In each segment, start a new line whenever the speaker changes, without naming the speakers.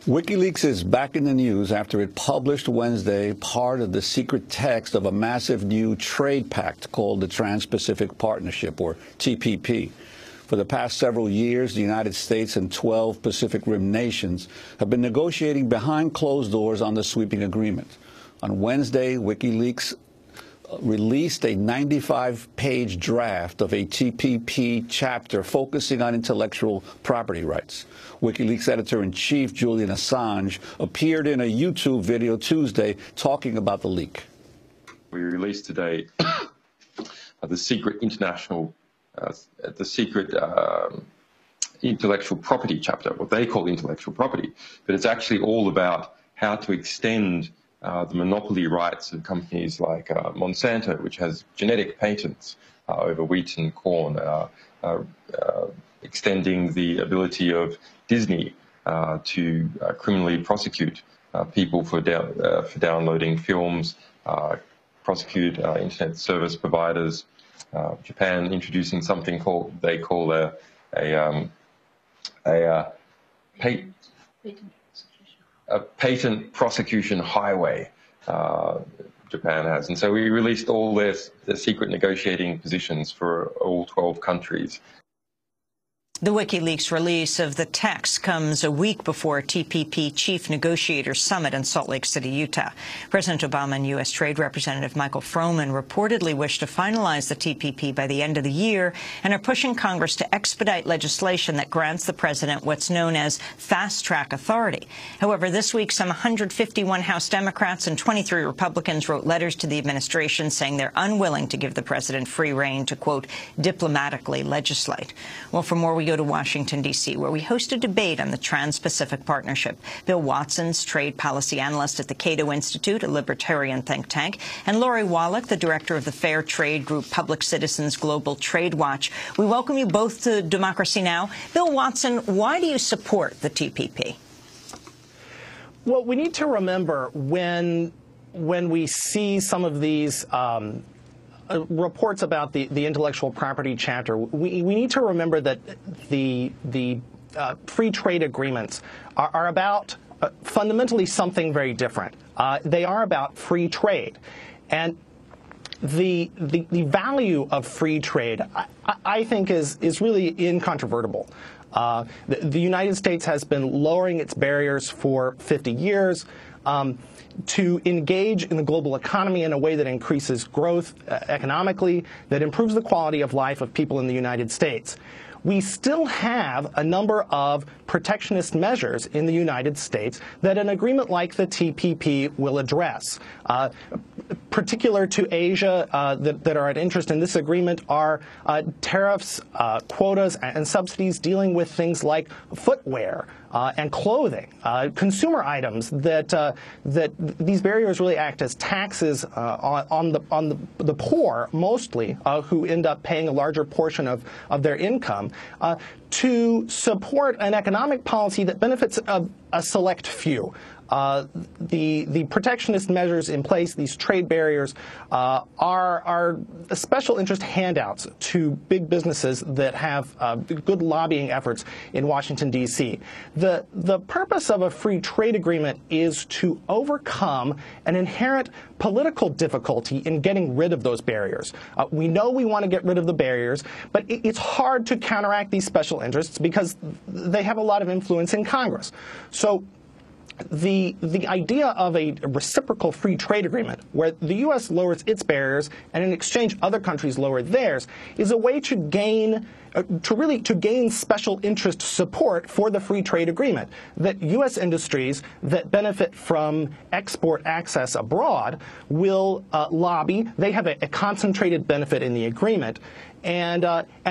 WikiLeaks is back in the news after it published Wednesday part of the secret text of a massive new trade pact called the Trans-Pacific Partnership, or TPP. For the past several years, the United States and 12 Pacific Rim nations have been negotiating behind closed doors on the sweeping agreement. On Wednesday, WikiLeaks released a 95-page draft of a TPP chapter focusing on intellectual property rights. WikiLeaks editor-in-chief Julian Assange appeared in a YouTube video Tuesday talking about the leak.
We released today the secret intellectual property chapter, what they call intellectual property, but it's actually all about how to extend the monopoly rights of companies like Monsanto, which has genetic patents over wheat and corn, extending the ability of Disney to criminally prosecute people for downloading films, prosecute internet service providers. Japan introducing something they call a patent prosecution highway. Japan has, and so we released all their secret negotiating positions for all 12 countries.
The WikiLeaks release of the text comes a week before a TPP chief negotiator summit in Salt Lake City, Utah. President Obama and U.S. Trade Representative Michael Froman reportedly wish to finalize the TPP by the end of the year and are pushing Congress to expedite legislation that grants the president what's known as fast-track authority. However, this week, some 151 House Democrats and 23 Republicans wrote letters to the administration saying they're unwilling to give the president free rein to, quote, diplomatically legislate. Well, for more, we go to Washington, D.C., where we host a debate on the Trans-Pacific Partnership. Bill Watson's trade policy analyst at the Cato Institute, a libertarian think tank, and Lori Wallach, the director of the fair trade group Public Citizens Global Trade Watch. We welcome you both to Democracy Now! Bill Watson, why do you support the TPP?
Well, we need to remember when we see some of these reports about the intellectual property chapter, we need to remember that the free trade agreements are about fundamentally something very different. They are about free trade. And the value of free trade, I think, is really incontrovertible. The United States has been lowering its barriers for 50 years. To engage in the global economy in a way that increases growth economically, that improves the quality of life of people in the United States. We still have a number of protectionist measures in the United States that an agreement like the TPP will address. Particular to Asia that are of interest in this agreement are tariffs, quotas, and subsidies dealing with things like footwear and clothing, consumer items that these barriers really act as taxes on the poor, mostly, who end up paying a larger portion of their income, to support an economic policy that benefits a select few. The protectionist measures in place, these trade barriers, are special interest handouts to big businesses that have good lobbying efforts in Washington, D.C. The purpose of a free trade agreement is to overcome an inherent political difficulty in getting rid of those barriers. We know we want to get rid of the barriers, but it's hard to counteract these special interests because they have a lot of influence in Congress. So the idea of a reciprocal free trade agreement where the U.S. lowers its barriers and in exchange other countries lower theirs is a way to gain special interest support for the free trade agreement, that U.S. industries that benefit from export access abroad will lobby. They have a concentrated benefit in the agreement, and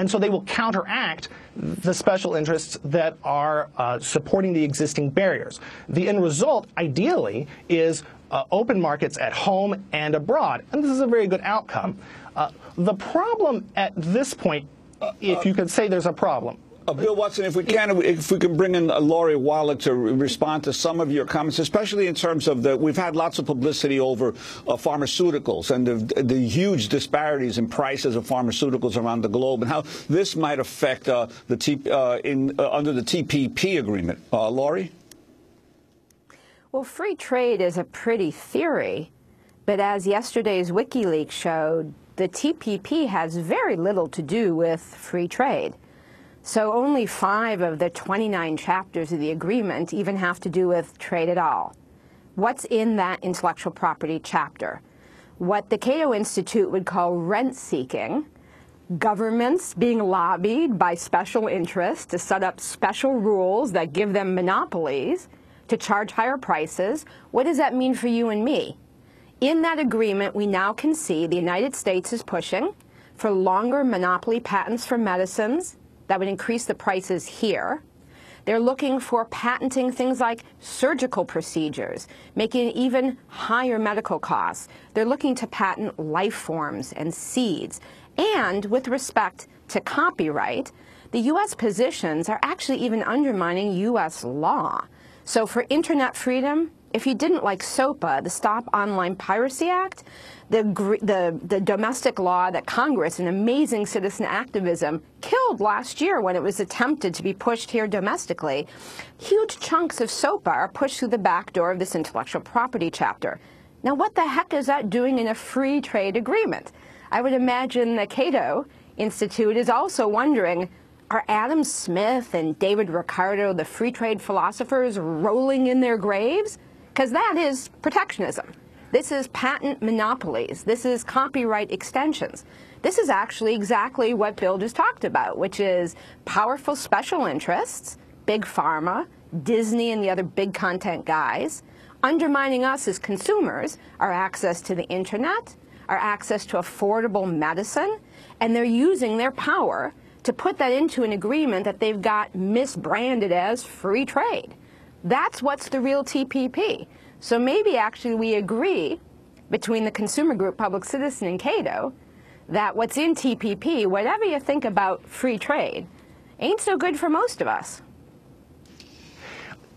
so they will counteract the special interests that are supporting the existing barriers. The end result, ideally, is open markets at home and abroad, and this is a very good outcome. The problem at this point, if you could say there's a problem.
Bill Watson, if we can bring in Lori Wallach to respond to some of your comments, especially in terms of we've had lots of publicity over pharmaceuticals and the huge disparities in prices of pharmaceuticals around the globe and how this might affect under the TPP agreement. Lori?
Well, free trade is a pretty theory, but as yesterday's WikiLeaks showed, the TPP has very little to do with free trade. So only 5 of the 29 chapters of the agreement even have to do with trade at all. What's in that intellectual property chapter? What the Cato Institute would call rent-seeking, governments being lobbied by special interests to set up special rules that give them monopolies to charge higher prices. What does that mean for you and me? In that agreement, we now can see the United States is pushing for longer monopoly patents for medicines that would increase the prices here. They're looking for patenting things like surgical procedures, making even higher medical costs. They're looking to patent life forms and seeds. And with respect to copyright, the U.S. positions are actually even undermining U.S. law. So for internet freedom, if you didn't like SOPA, the Stop Online Piracy Act, the domestic law that Congress, in amazing citizen activism, killed last year when it was attempted to be pushed here domestically, huge chunks of SOPA are pushed through the back door of this intellectual property chapter. Now, what the heck is that doing in a free trade agreement? I would imagine the Cato Institute is also wondering, are Adam Smith and David Ricardo, the free trade philosophers, rolling in their graves? Because that is protectionism. This is patent monopolies. This is copyright extensions. This is actually exactly what Bill just talked about, which is powerful special interests, big pharma, Disney and the other big content guys, undermining us as consumers, our access to the internet, our access to affordable medicine, and they're using their power to put that into an agreement that they've got misbranded as free trade. That's what's the real TPP. So maybe actually we agree between the consumer group, Public Citizen, and Cato that what's in TPP, whatever you think about free trade, ain't so good for most of us.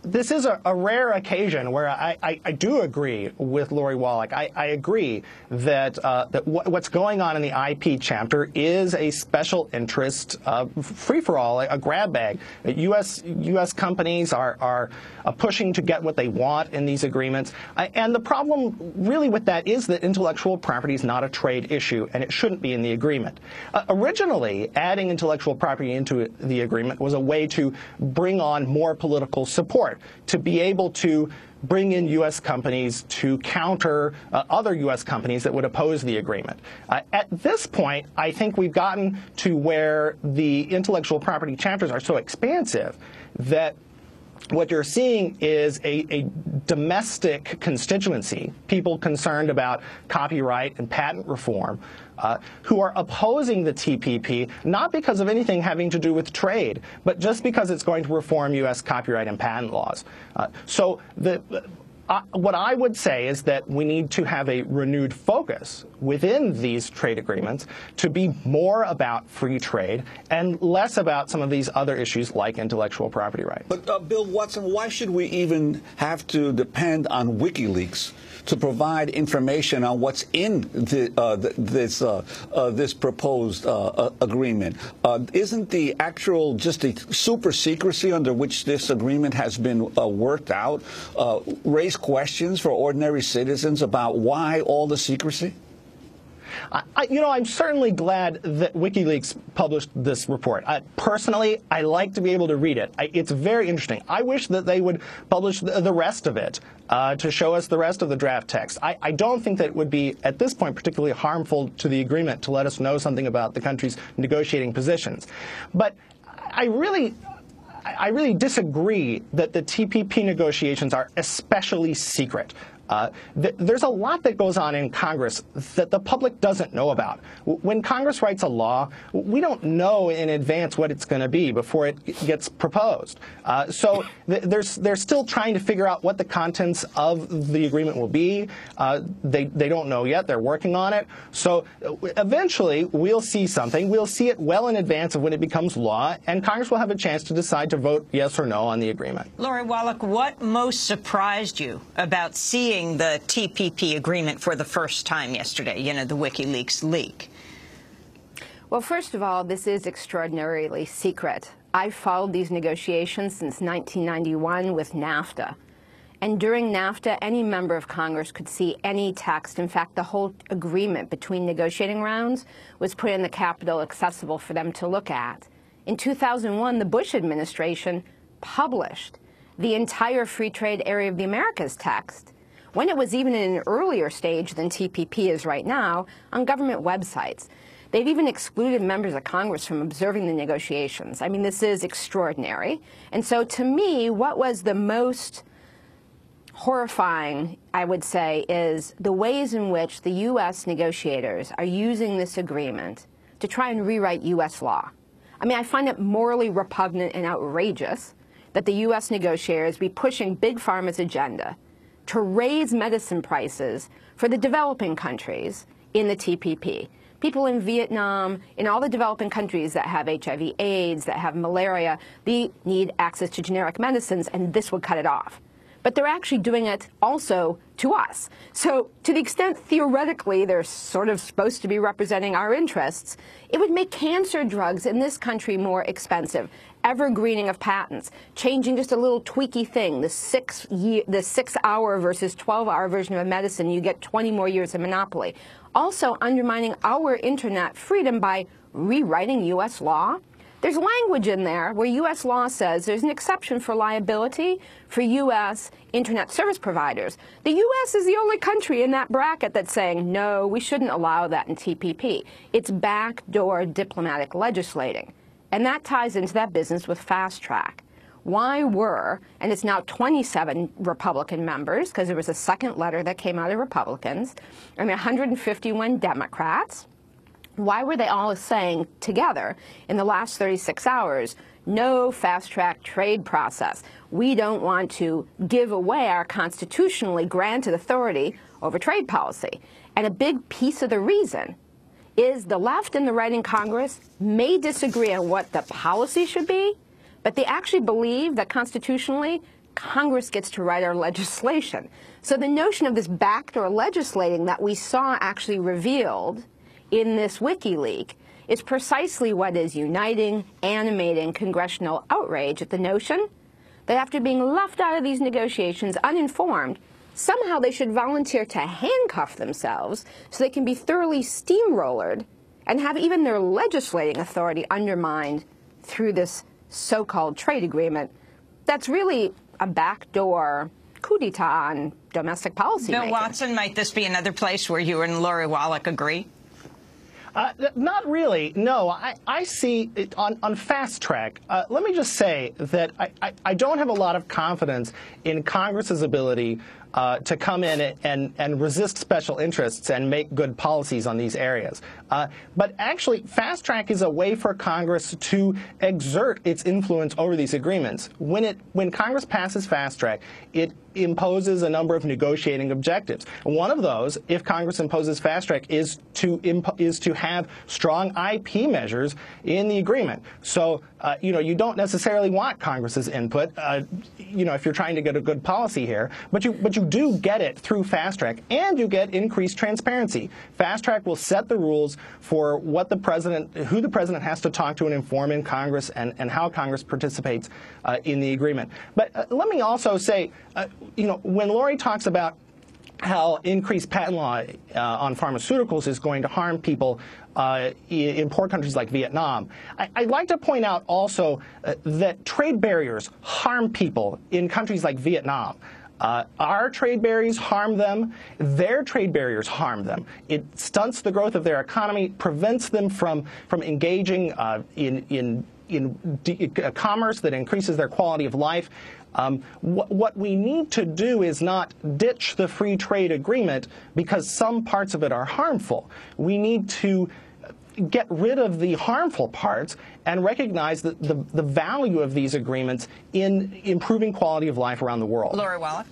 This is a rare occasion where I do agree with Lori Wallach. I agree that, what's going on in the IP chapter is a special interest free-for-all, a grab bag. U.S. companies are pushing to get what they want in these agreements. And the problem really with that is that intellectual property is not a trade issue, and it shouldn't be in the agreement. Originally, adding intellectual property into the agreement was a way to bring on more political support, to be able to bring in U.S. companies to counter other U.S. companies that would oppose the agreement. At this point, I think we've gotten to where the intellectual property chapters are so expansive that what you're seeing is a domestic constituency, people concerned about copyright and patent reform, who are opposing the TPP, not because of anything having to do with trade, but just because it's going to reform U.S. copyright and patent laws. What I would say is that we need to have a renewed focus within these trade agreements to be more about free trade and less about some of these other issues like intellectual property rights.
But Bill Watson, why should we even have to depend on WikiLeaks to provide information on what's in this proposed agreement? Isn't the actual just the super secrecy under which this agreement has been worked out raise questions for ordinary citizens about why all the secrecy?
I'm certainly glad that WikiLeaks published this report. Personally, I like to be able to read it. It's very interesting. I wish that they would publish the rest of it to show us the rest of the draft text. I don't think that it would be, at this point, particularly harmful to the agreement to let us know something about the country's negotiating positions. But I really disagree that the TPP negotiations are especially secret. There's a lot that goes on in Congress that the public doesn't know about. When Congress writes a law, we don't know in advance what it's going to be before it gets proposed. So they're still trying to figure out what the contents of the agreement will be. They don't know yet. They're working on it. So eventually, we'll see something. We'll see it well in advance of when it becomes law, and Congress will have a chance to decide to vote yes or no on the agreement.
Lori Wallach, what most surprised you about seeing the TPP agreement for the first time yesterday, the WikiLeaks leak?
Well, first of all, this is extraordinarily secret. I've followed these negotiations since 1991 with NAFTA. And during NAFTA, any member of Congress could see any text. In fact, the whole agreement between negotiating rounds was put in the Capitol, accessible for them to look at. In 2001, the Bush administration published the entire free trade area of the Americas text, when it was even in an earlier stage than TPP is right now, on government websites. They've even excluded members of Congress from observing the negotiations. I mean, this is extraordinary. And so to me, what was the most horrifying, I would say, is the ways in which the U.S. negotiators are using this agreement to try and rewrite U.S. law. I mean, I find it morally repugnant and outrageous that the U.S. negotiators be pushing Big Pharma's agenda to raise medicine prices for the developing countries in the TPP. People in Vietnam, in all the developing countries that have HIV, AIDS, that have malaria, they need access to generic medicines, and this would cut it off. But they're actually doing it also to us. So to the extent theoretically they're sort of supposed to be representing our interests, it would make cancer drugs in this country more expensive, evergreening of patents, changing just a little tweaky thing, the 6-hour versus 12-hour version of a medicine, you get 20 more years of monopoly. Also undermining our internet freedom by rewriting U.S. law. There's language in there where U.S. law says there's an exception for liability for U.S. internet service providers. The U.S. is the only country in that bracket that's saying, no, we shouldn't allow that in TPP. It's backdoor diplomatic legislating. And that ties into that business with fast track. Why were, and it's now 27 Republican members, because there was a second letter that came out of Republicans, and 151 Democrats. Why were they all saying together in the last 36 hours, no fast-track trade process? We don't want to give away our constitutionally granted authority over trade policy. And a big piece of the reason is the left and the right in Congress may disagree on what the policy should be, but they actually believe that constitutionally Congress gets to write our legislation. So the notion of this backdoor legislating that we saw actually revealed in this WikiLeaks is precisely what is uniting, animating congressional outrage at the notion that after being left out of these negotiations uninformed, somehow they should volunteer to handcuff themselves so they can be thoroughly steamrollered and have even their legislating authority undermined through this so-called trade agreement that's really a backdoor coup d'etat on domestic policy
Bill
making.
Watson, might this be another place where you and Lori Wallach agree?
Not really. No, I see it on fast track. Let me just say that I don't have a lot of confidence in Congress's ability to come in and resist special interests and make good policies on these areas. But actually, fast track is a way for Congress to exert its influence over these agreements. When Congress passes fast track, it imposes a number of negotiating objectives. One of those, if Congress imposes fast track, is to have strong IP measures in the agreement. So you don't necessarily want Congress's input, if you're trying to get a good policy here, but you do get it through fast track, and you get increased transparency. Fast track will set the rules for who the president has to talk to and inform in Congress, and how Congress participates in the agreement. But let me also say, when Lori talks about how increased patent law on pharmaceuticals is going to harm people in poor countries like Vietnam, I'd like to point out also that trade barriers harm people in countries like Vietnam. Our trade barriers harm them. Their trade barriers harm them. It stunts the growth of their economy, prevents them from engaging in commerce that increases their quality of life. What we need to do is not ditch the free trade agreement because some parts of it are harmful. We need to get rid of the harmful parts and recognize the value of these agreements in improving quality of life around the world.
Lori Wallach.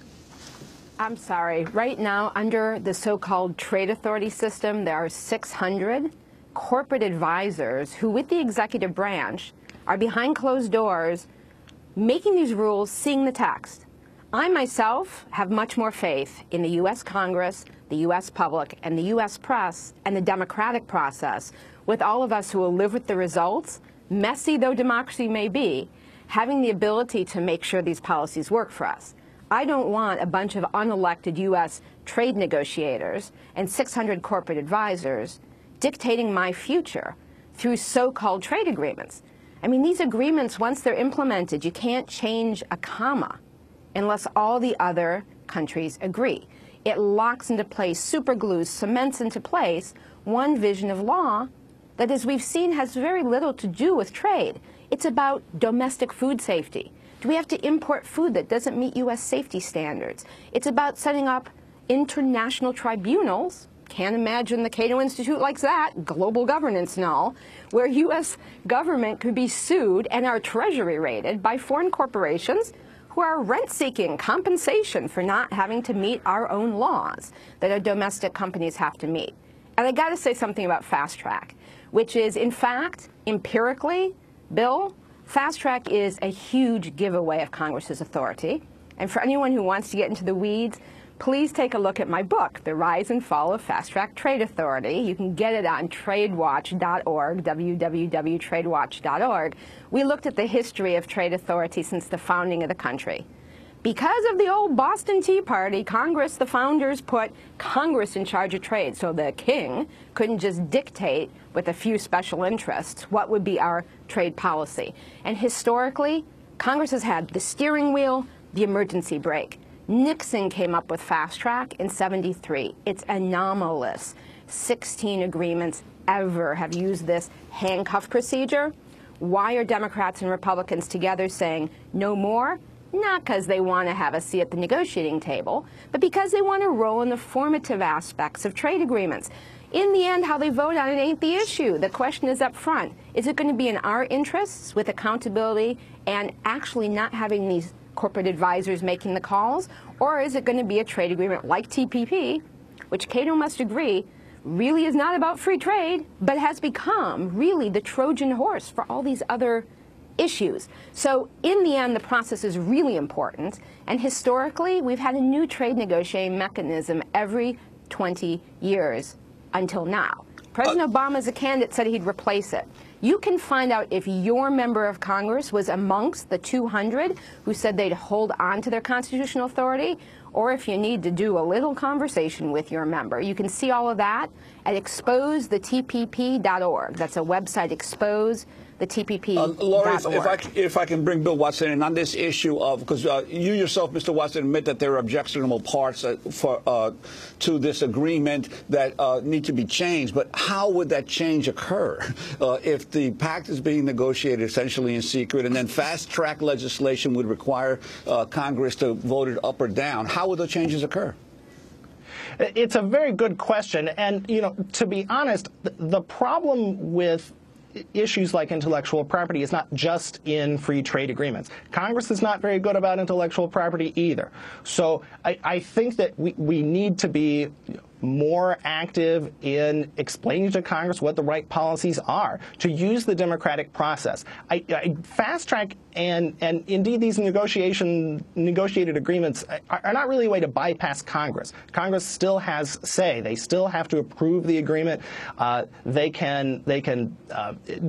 I'm sorry. Right now, under the so-called trade authority system, there are 600 corporate advisors who, with the executive branch, are behind closed doors making these rules, seeing the text. I myself have much more faith in the U.S. Congress, the U.S. public, and the U.S. press, and the democratic process, with all of us who will live with the results, messy though democracy may be, having the ability to make sure these policies work for us. I don't want a bunch of unelected U.S. trade negotiators and 600 corporate advisors dictating my future through so-called trade agreements. I mean, these agreements, once they're implemented, you can't change a comma unless all the other countries agree. It locks into place, superglues, cements into place one vision of law that, as we've seen, has very little to do with trade. It's about domestic food safety. Do we have to import food that doesn't meet U.S. safety standards? It's about setting up international tribunals. Can't imagine the Cato Institute likes that, global governance and all, where U.S. government could be sued and our treasury raided by foreign corporations who are rent-seeking compensation for not having to meet our own laws that our domestic companies have to meet. And I got to say something about fast track, which is, in fact, empirically, Bill, fast track is a huge giveaway of Congress's authority. And for anyone who wants to get into the weeds, please take a look at my book, The Rise and Fall of Fast Track Trade Authority. You can get it on tradewatch.org, www.tradewatch.org. We looked at the history of trade authority since the founding of the country. Because of the old Boston Tea Party, Congress, the founders, put Congress in charge of trade, so the king couldn't just dictate with a few special interests what would be our trade policy. And historically, Congress has had the steering wheel, the emergency brake. Nixon came up with fast track in '73. It's anomalous. 16 agreements ever have used this handcuff procedure. Why are Democrats and Republicans together saying no more? Not because they want to have a seat at the negotiating table, but because they want to roll in the formative aspects of trade agreements. In the end, how they vote on it ain't the issue. The question is up front. Is it going to be in our interests with accountability and actually not having these corporate advisors making the calls, or is it going to be a trade agreement like TPP, which Cato must agree really is not about free trade, but has become really the Trojan horse for all these other issues. So in the end, the process is really important, and historically, we've had a new trade negotiating mechanism every 20 years until now. President Obama, as a candidate, said he'd replace it. You can find out if your member of Congress was amongst the 200 who said they'd hold on to their constitutional authority, or if you need to do a little conversation with your member. You can see all of that at exposethetpp.org. That's a website, exposethetpp.org.
Lori, if I can bring Bill Watson in on this issue of, because you yourself, Mr. Watson, admit that there are objectionable parts to this agreement that need to be changed. But how would that change occur if the pact is being negotiated essentially in secret, and then fast-track legislation would require Congress to vote it up or down? How would the changes occur?
It's a very good question. And, you know, to be honest, the problem with issues like intellectual property is not just in free trade agreements. Congress is not very good about intellectual property either. So I think that we need to be more active in explaining to Congress what the right policies are, to use the democratic process. Fast track and indeed these negotiated agreements are not really a way to bypass Congress. Congress still has say. They still have to approve the agreement. They can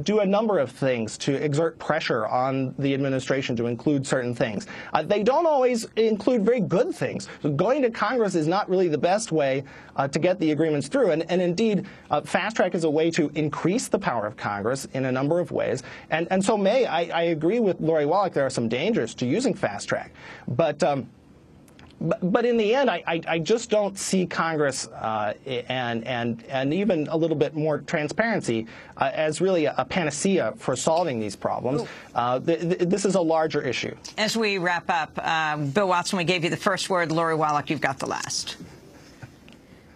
do a number of things to exert pressure on the administration to include certain things. They don't always include very good things. So going to Congress is not really the best way to get the agreements through. And indeed, fast track is a way to increase the power of Congress in a number of ways. And so I agree with Lori Wallach, there are some dangers to using fast track. But in the end, I just don't see Congress and even a little bit more transparency as really a panacea for solving these problems. This is a larger issue.
As we wrap up, Bill Watson, we gave you the first word. Lori Wallach, you've got the last.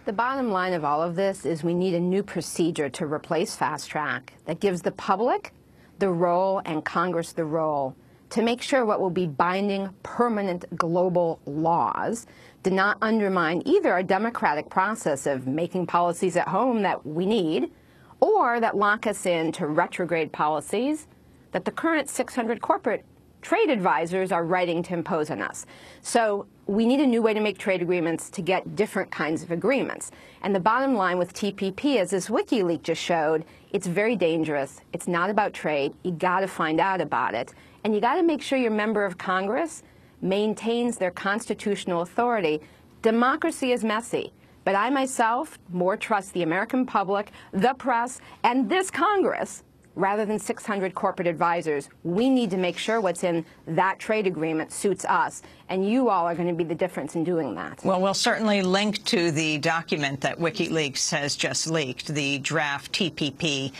The bottom line of all of this is we need a new procedure to replace fast track that gives the public the role and Congress the role to make sure what will be binding, permanent global laws do not undermine either our democratic process of making policies at home that we need, or that lock us into retrograde policies that the current 600 corporate trade advisors are writing to impose on us. So we need a new way to make trade agreements to get different kinds of agreements. And the bottom line with TPP, as this WikiLeaks just showed, it's very dangerous. It's not about trade. You got to find out about it. And you got to make sure your member of Congress maintains their constitutional authority. Democracy is messy, but I myself more trust the American public, the press, and this Congress rather than 600 corporate advisors. We need to make sure what's in that trade agreement suits us, and you all are going to be the difference in doing that.
Well, we'll certainly link to the document that WikiLeaks has just leaked, the draft TPP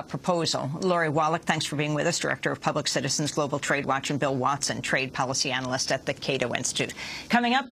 proposal. Lori Wallach, thanks for being with us, Director of Public Citizens Global Trade Watch, and Bill Watson, Trade Policy Analyst at the Cato Institute. Coming up.